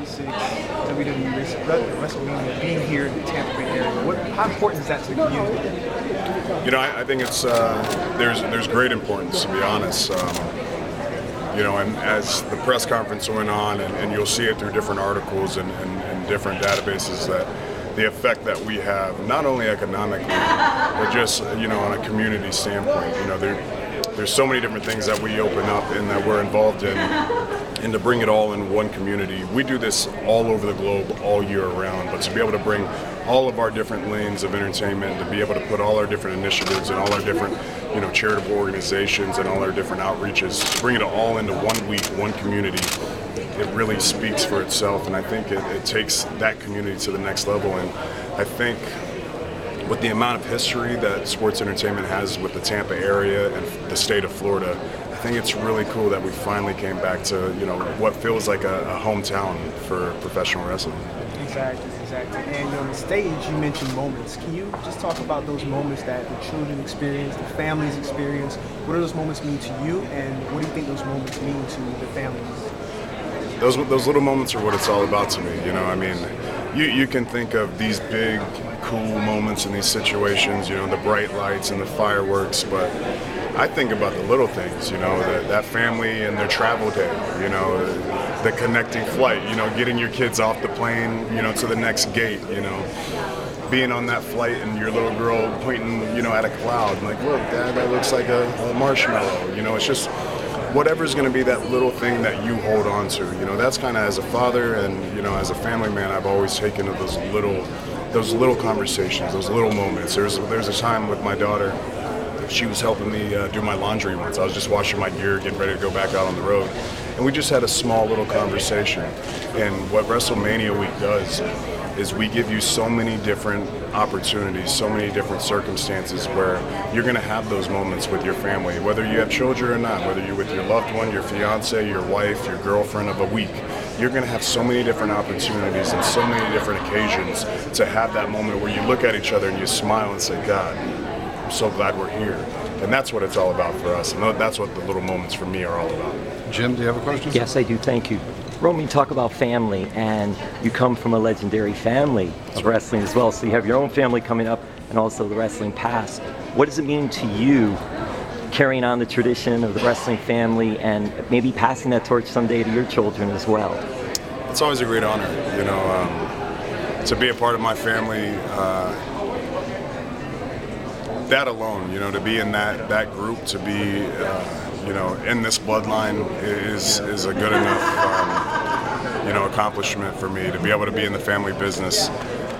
2026 WWE WrestleMania being here in the Tampa Bay area? How important is that to the community? You know, I think it's there's great importance, to be honest. You know, and as the press conference went on, and you'll see it through different articles and different databases, that the effect that we have, not only economically, but just, you know, on a community standpoint. You know, there's so many different things that we open up and that we're involved in, and to bring it all in one community. We do this all over the globe all year round, but to be able to bring all of our different lanes of entertainment, to be able to put all our different initiatives and all our different, you know, charitable organizations and all our different outreaches, to bring it all into 1 week, one community, it really speaks for itself. And I think it takes that community to the next level. And I think with the amount of history that sports entertainment has with the Tampa area and the state of Florida, I think it's really cool that we finally came back to, you know, what feels like a hometown for professional wrestling. Exactly. And on the stage, you mentioned moments. Can you just talk about those moments that the children experience, the families experience? What do those moments mean to you, and what do you think those moments mean to the families? Those little moments are what it's all about to me. You know, I mean, you can think of these big, cool moments in these situations, you know, the bright lights and the fireworks, but I think about the little things, you know, that family and their travel day, you know, the connecting flight, you know, getting your kids off the plane, you know, to the next gate, you know, being on that flight and your little girl pointing, you know, at a cloud, like, look, Dad, that looks like a marshmallow, you know, it's just whatever's going to be that little thing that you hold on to, you know, that's kind of, as a father and, you know, as a family man, I've always taken to those little conversations, those little moments. There's a time with my daughter, she was helping me do my laundry once. I was just washing my gear, getting ready to go back out on the road. And we just had a small little conversation. And what WrestleMania week does is we give you so many different opportunities, so many different circumstances where you're gonna have those moments with your family, whether you have children or not, whether you're with your loved one, your fiance, your wife, your girlfriend of a week. You're gonna have so many different opportunities and so many different occasions to have that moment where you look at each other and you smile and say, God, I'm so glad we're here. And that's what it's all about for us. And that's what the little moments for me are all about. Jim, do you have a question? Yes, I do. Thank you. Roman, you talk about family, and you come from a legendary family of wrestling as well. So you have your own family coming up and also the wrestling past. What does it mean to you carrying on the tradition of the wrestling family and maybe passing that torch someday to your children as well? It's always a great honor, you know, to be a part of my family. That alone, you know, to be in that group, to be, you know, in this bloodline is a good enough, you know, accomplishment for me to be able to be in the family business.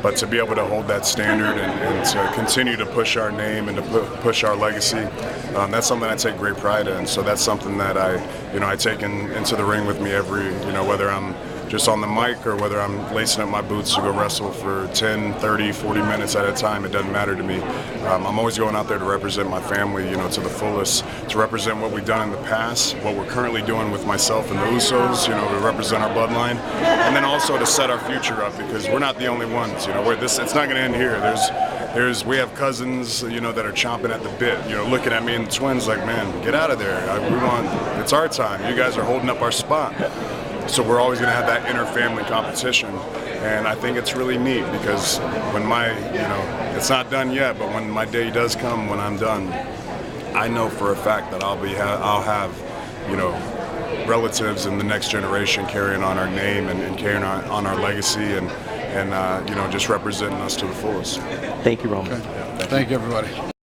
But to be able to hold that standard and to continue to push our name and to push our legacy, that's something I take great pride in. So that's something that I take into the ring with me every, you know, whether I'm just on the mic or whether I'm lacing up my boots to go wrestle for 10, 30, 40 minutes at a time, it doesn't matter to me. I'm always going out there to represent my family, you know, to the fullest, to represent what we've done in the past, what we're currently doing with myself and the Usos, you know, to represent our bloodline, and then also to set our future up, because we're not the only ones, you know, it's not going to end here. We have cousins, you know, that are chomping at the bit, you know, looking at me and the twins like, man, get out of there. It's our time. You guys are holding up our spot. So we're always going to have that inter-family competition, and I think it's really neat because when it's not done yet, but when my day does come, when I'm done, I know for a fact that I'll have, you know, relatives in the next generation carrying on our name and carrying on our legacy and you know, just representing us to the fullest. Thank you, Roman. Okay. Thank you, everybody.